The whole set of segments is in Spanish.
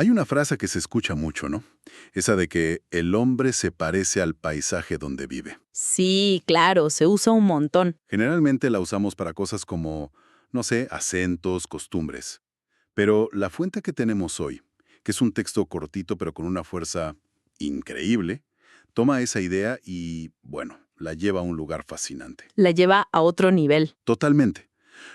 Hay una frase que se escucha mucho, ¿no? Esa de que el hombre se parece al paisaje donde vive. Sí, claro, se usa un montón. Generalmente la usamos para cosas como, no sé, acentos, costumbres. Pero la fuente que tenemos hoy, que es un texto cortito pero con una fuerza increíble, toma esa idea y, bueno, la lleva a un lugar fascinante. La lleva a otro nivel. Totalmente.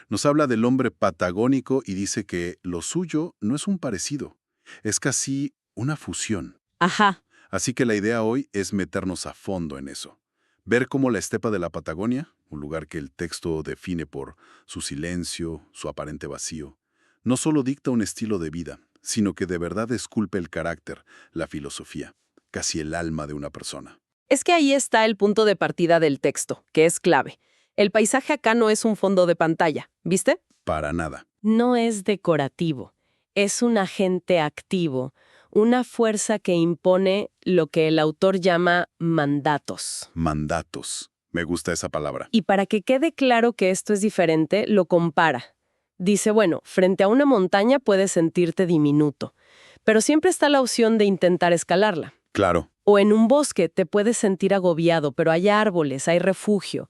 Nos habla del hombre patagónico y dice que lo suyo no es un parecido, es casi una fusión. Ajá, Así que la idea hoy es meternos a fondo en eso. Ver cómo la estepa de la Patagonia, un lugar que el texto define por su silencio, su aparente vacío, no solo dicta un estilo de vida, sino que de verdad esculpe el carácter, la filosofía, casi el alma de una persona. es que ahí está el punto de partida del texto, que es clave. El paisaje acá no es un fondo de pantalla, ¿viste? Para nada. No es decorativo, es un agente activo, una fuerza que impone lo que el autor llama mandatos. Mandatos. Me gusta esa palabra. Y para que quede claro que esto es diferente, lo compara. Dice, bueno, frente a una montaña puedes sentirte diminuto, pero siempre está la opción de intentar escalarla. Claro. O en un bosque te puedes sentir agobiado, pero hay árboles, hay refugio.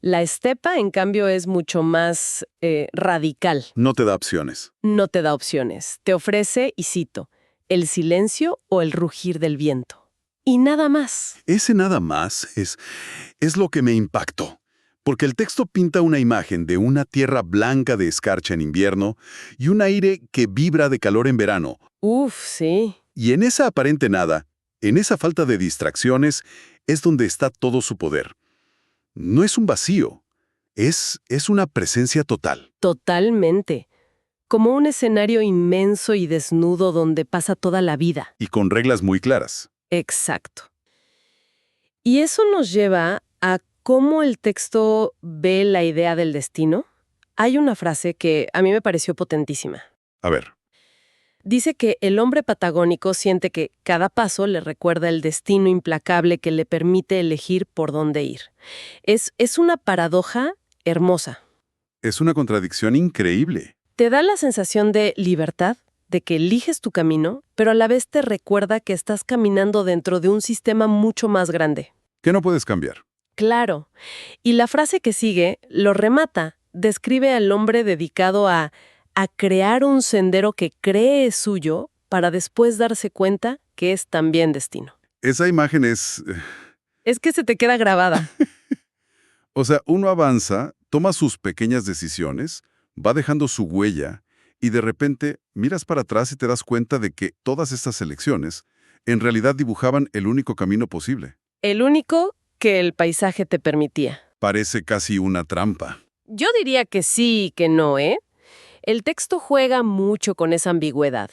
La estepa, en cambio, es mucho más radical. No te da opciones. No te da opciones. Te ofrece, y cito, el silencio o el rugir del viento. Y nada más. Ese nada más es lo que me impactó. Porque el texto pinta una imagen de una tierra blanca de escarcha en invierno y un aire que vibra de calor en verano. Uf, sí. Y en esa aparente nada, en esa falta de distracciones, es donde está todo su poder. No es un vacío, es una presencia total. Totalmente. Como un escenario inmenso y desnudo donde pasa toda la vida. Y con reglas muy claras. Exacto. Y eso nos lleva a cómo el texto ve la idea del destino. Hay una frase que a mí me pareció potentísima. A ver, Dice que el hombre patagónico siente que cada paso le recuerda el destino implacable que le permite elegir por dónde ir. Es una paradoja hermosa. es una contradicción increíble. Te da la sensación de libertad, de que eliges tu camino, pero a la vez te recuerda que estás caminando dentro de un sistema mucho más grande. ¿Qué no puedes cambiar? Claro. Y la frase que sigue lo remata. Describe al hombre dedicado a crear un sendero que cree es suyo para después darse cuenta que es también destino. Esa imagen es... Es que se te queda grabada. O sea, uno avanza, toma sus pequeñas decisiones, va dejando su huella y de repente miras para atrás y te das cuenta de que todas estas elecciones en realidad dibujaban el único camino posible. El único que el paisaje te permitía. Parece casi una trampa. Yo diría que sí y que no, ¿eh? El texto juega mucho con esa ambigüedad.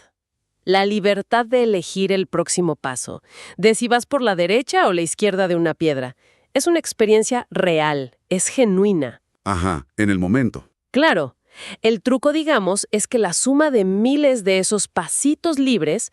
La libertad de elegir el próximo paso, de si vas por la derecha o la izquierda de una piedra. Es una experiencia real, es genuina. Ajá, en el momento. Claro, el truco, digamos, es que la suma de miles de esos pasitos libres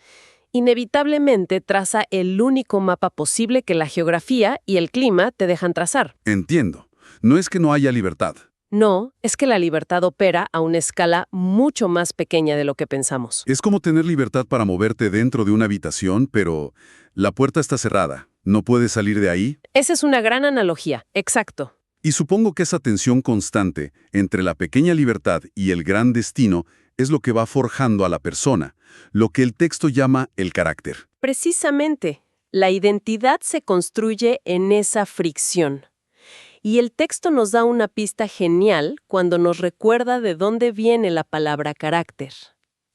inevitablemente traza el único mapa posible que la geografía y el clima te dejan trazar. Entiendo. No es que no haya libertad. No, es que la libertad opera a una escala mucho más pequeña de lo que pensamos. Es como tener libertad para moverte dentro de una habitación, pero la puerta está cerrada. ¿No puedes salir de ahí? Esa es una gran analogía, exacto. Y supongo que esa tensión constante entre la pequeña libertad y el gran destino es lo que va forjando a la persona, lo que el texto llama el carácter. Precisamente, la identidad se construye en esa fricción. Y el texto nos da una pista genial cuando nos recuerda de dónde viene la palabra carácter.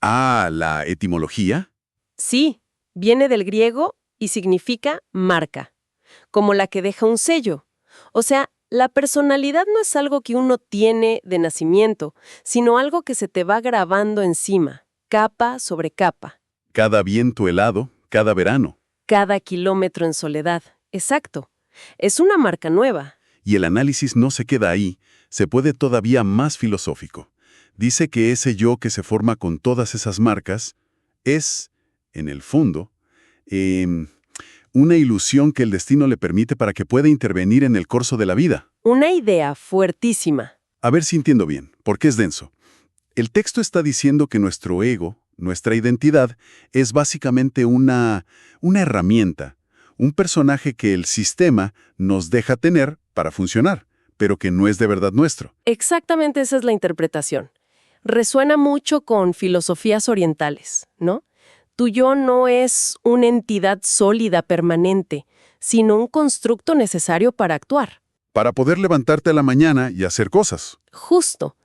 Ah, ¿la etimología? Sí, viene del griego y significa marca, como la que deja un sello. O sea, la personalidad no es algo que uno tiene de nacimiento, sino algo que se te va grabando encima, capa sobre capa. Cada viento helado, cada verano. Cada kilómetro en soledad. Exacto. Es una marca nueva. Y el análisis no se queda ahí, se puede todavía más filosófico. Dice que ese yo que se forma con todas esas marcas es, en el fondo, una ilusión que el destino le permite para que pueda intervenir en el curso de la vida. Una idea fuertísima. A ver si entiendo bien, porque es denso. El texto está diciendo que nuestro ego, nuestra identidad, es básicamente una herramienta, un personaje que el sistema nos deja tener para funcionar, pero que no es de verdad nuestro. Exactamente esa es la interpretación. Resuena mucho con filosofías orientales, ¿no? Tu yo no es una entidad sólida permanente, sino un constructo necesario para actuar. Para poder levantarte a la mañana y hacer cosas. Justo.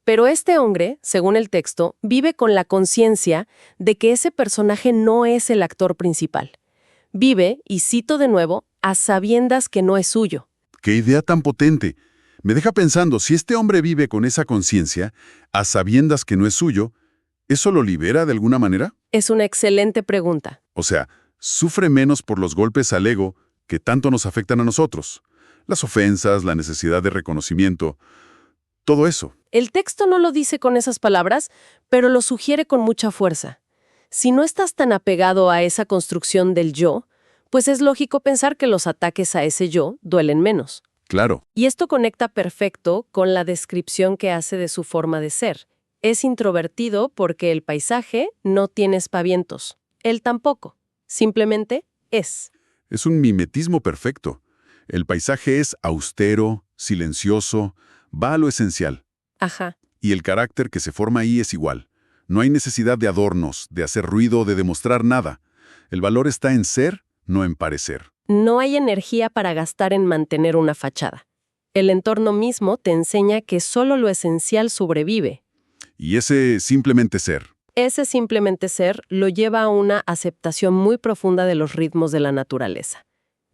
Pero este hombre, según el texto, vive con la conciencia de que ese personaje no es el actor principal. Vive, y cito de nuevo, a sabiendas que no es suyo. ¡Qué idea tan potente! Me deja pensando, si este hombre vive con esa conciencia, a sabiendas que no es suyo, ¿eso lo libera de alguna manera? Es una excelente pregunta. O sea, sufre menos por los golpes al ego que tanto nos afectan a nosotros. Las ofensas, la necesidad de reconocimiento, todo eso. El texto no lo dice con esas palabras, pero lo sugiere con mucha fuerza. Si no estás tan apegado a esa construcción del yo, pues es lógico pensar que los ataques a ese yo duelen menos. Claro. Y esto conecta perfecto con la descripción que hace de su forma de ser. Es introvertido porque el paisaje no tiene espavientos. Él tampoco. Simplemente es. Es un mimetismo perfecto. El paisaje es austero, silencioso, va a lo esencial. Ajá. Y el carácter que se forma ahí es igual. No hay necesidad de adornos, de hacer ruido, de demostrar nada. El valor está en ser, no en parecer. No hay energía para gastar en mantener una fachada. El entorno mismo te enseña que solo lo esencial sobrevive. Y ese simplemente ser. Ese simplemente ser lo lleva a una aceptación muy profunda de los ritmos de la naturaleza.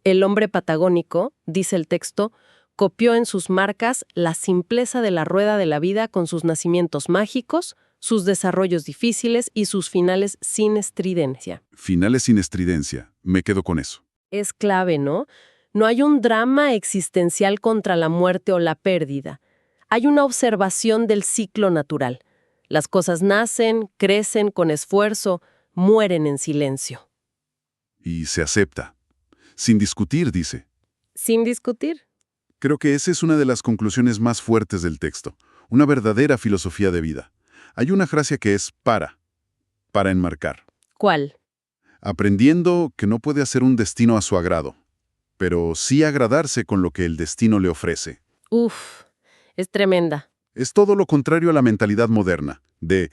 El hombre patagónico, dice el texto, copió en sus marcas la simpleza de la rueda de la vida con sus nacimientos mágicos, sus desarrollos difíciles y sus finales sin estridencia. Finales sin estridencia. Me quedo con eso. Es clave, ¿no? No hay un drama existencial contra la muerte o la pérdida. Hay una observación del ciclo natural. Las cosas nacen, crecen con esfuerzo, mueren en silencio. Y se acepta. Sin discutir, dice. Sin discutir. Creo que esa es una de las conclusiones más fuertes del texto. Una verdadera filosofía de vida. Hay una frase que es para enmarcar. ¿Cuál? Aprendiendo que no puede hacer un destino a su agrado, pero sí agradarse con lo que el destino le ofrece. Uf, es tremenda. Es todo lo contrario a la mentalidad moderna, de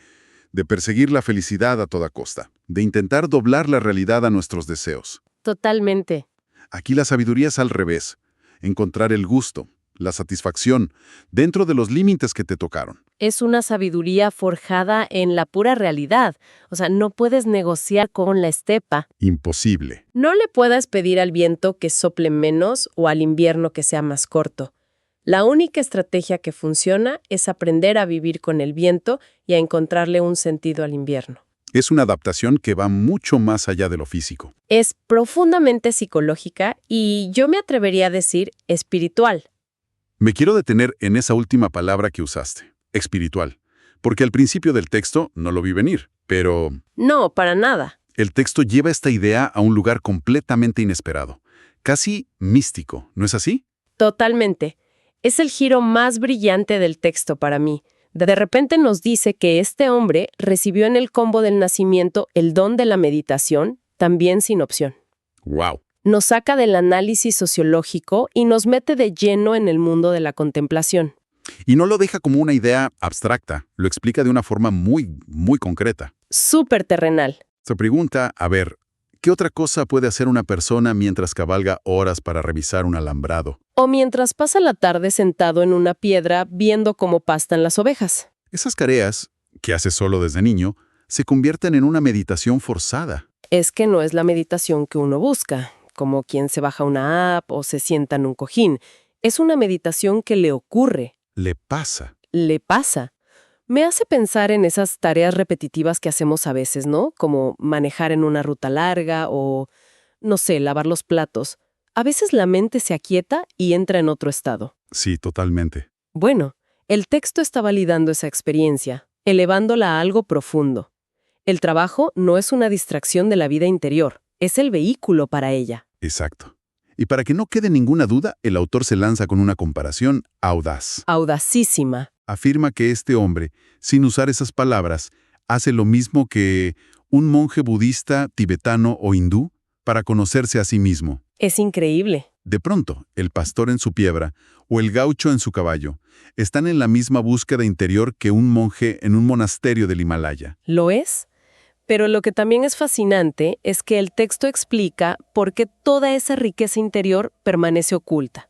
perseguir la felicidad a toda costa, de intentar doblar la realidad a nuestros deseos. Totalmente. Aquí la sabiduría es al revés, encontrar el gusto, la satisfacción, dentro de los límites que te tocaron. Es una sabiduría forjada en la pura realidad. O sea, no puedes negociar con la estepa. Imposible. No le puedas pedir al viento que sople menos o al invierno que sea más corto. La única estrategia que funciona es aprender a vivir con el viento y a encontrarle un sentido al invierno. Es una adaptación que va mucho más allá de lo físico. Es profundamente psicológica y yo me atrevería a decir espiritual. Me quiero detener en esa última palabra que usaste, espiritual, porque al principio del texto no lo vi venir, pero No, para nada. el texto lleva esta idea a un lugar completamente inesperado, casi místico, ¿no es así? Totalmente. Es el giro más brillante del texto para mí. De repente nos dice que este hombre recibió en el combo del nacimiento el don de la meditación, también sin opción. ¡Wow! Nos saca del análisis sociológico y nos mete de lleno en el mundo de la contemplación. Y no lo deja como una idea abstracta, lo explica de una forma muy concreta. Súper terrenal. Se pregunta, a ver, ¿qué otra cosa puede hacer una persona mientras cabalga horas para revisar un alambrado? O mientras pasa la tarde sentado en una piedra viendo cómo pastan las ovejas. Esas tareas, que hace solo desde niño, se convierten en una meditación forzada. Es que no es la meditación que uno busca, como quien se baja una app o se sienta en un cojín. Es una meditación que le ocurre, Le pasa. le pasa. Me hace pensar en esas tareas repetitivas que hacemos a veces, ¿no? Como manejar en una ruta larga o, no sé, lavar los platos. A veces la mente se aquieta y entra en otro estado. Sí, totalmente. Bueno, el texto está validando esa experiencia, elevándola a algo profundo. El trabajo no es una distracción de la vida interior, es el vehículo para ella. Exacto. Y para que no quede ninguna duda, el autor se lanza con una comparación audaz. Audacísima. Afirma que este hombre, sin usar esas palabras, hace lo mismo que un monje budista, tibetano o hindú para conocerse a sí mismo. Es increíble. De pronto, el pastor en su piedra o el gaucho en su caballo están en la misma búsqueda interior que un monje en un monasterio del Himalaya. ¿Lo es? Pero lo que también es fascinante es que el texto explica por qué toda esa riqueza interior permanece oculta.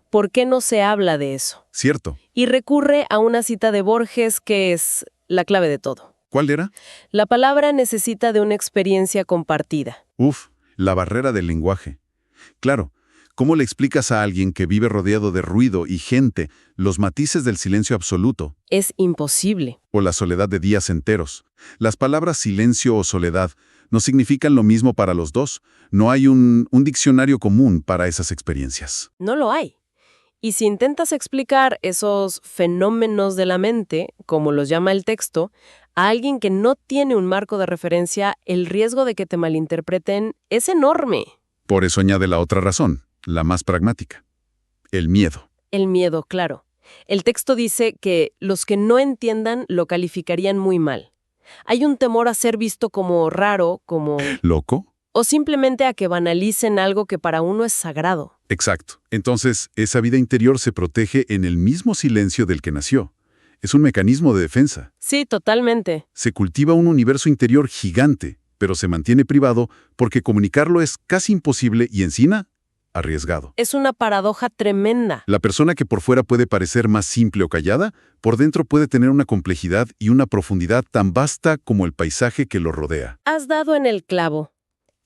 ¿Por qué no se habla de eso? ¿Cierto? Y recurre a una cita de Borges que es la clave de todo. ¿Cuál era? La palabra necesita de una experiencia compartida. La barrera del lenguaje. Claro, ¿cómo le explicas a alguien que vive rodeado de ruido y gente los matices del silencio absoluto Es imposible. o la soledad de días enteros? Las palabras silencio o soledad no significan lo mismo para los dos. No hay un diccionario común para esas experiencias. No lo hay. Y si intentas explicar esos fenómenos de la mente, como los llama el texto, a alguien que no tiene un marco de referencia, el riesgo de que te malinterpreten es enorme. Por eso añade la otra razón, la más pragmática: el miedo. El miedo, claro. El texto dice que los que no entiendan lo calificarían muy mal. Hay un temor a ser visto como raro, como... ¿Loco? o simplemente a que banalicen algo que para uno es sagrado. Exacto. Entonces, esa vida interior se protege en el mismo silencio del que nació. Es un mecanismo de defensa. Sí, totalmente. Se cultiva un universo interior gigante, pero se mantiene privado porque comunicarlo es casi imposible y encima, arriesgado. Es una paradoja tremenda. La persona que por fuera puede parecer más simple o callada, por dentro puede tener una complejidad y una profundidad tan vasta como el paisaje que lo rodea. Has dado en el clavo.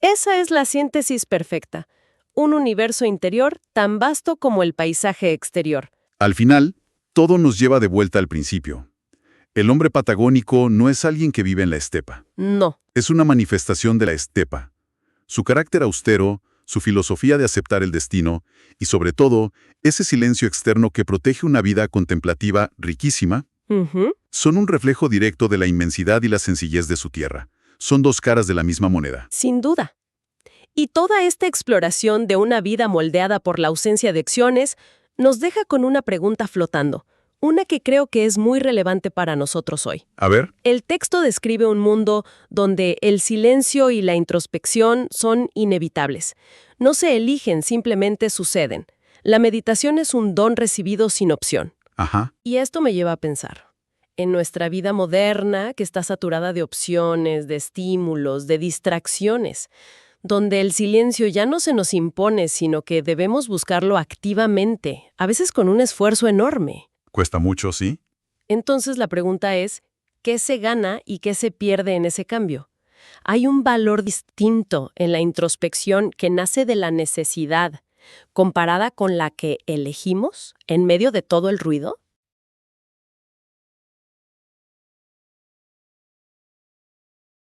Esa es la síntesis perfecta. Un universo interior tan vasto como el paisaje exterior. Al final, todo nos lleva de vuelta al principio. El hombre patagónico no es alguien que vive en la estepa. No. Es una manifestación de la estepa. Su carácter austero, su filosofía de aceptar el destino y, sobre todo, ese silencio externo que protege una vida contemplativa riquísima, son un reflejo directo de la inmensidad y la sencillez de su tierra. Son dos caras de la misma moneda. Sin duda. Y toda esta exploración de una vida moldeada por la ausencia de acciones nos deja con una pregunta flotando, una que creo que es muy relevante para nosotros hoy. A ver, El texto describe un mundo donde el silencio y la introspección son inevitables. No se eligen, simplemente suceden. La meditación es un don recibido sin opción. ajá, Y esto me lleva a pensar. En nuestra vida moderna, que está saturada de opciones, de estímulos, de distracciones, donde el silencio ya no se nos impone, sino que debemos buscarlo activamente, a veces con un esfuerzo enorme. cuesta mucho, ¿sí? Entonces la pregunta es, ¿qué se gana y qué se pierde en ese cambio? ¿Hay un valor distinto en la introspección que nace de la necesidad, comparada con la que elegimos en medio de todo el ruido?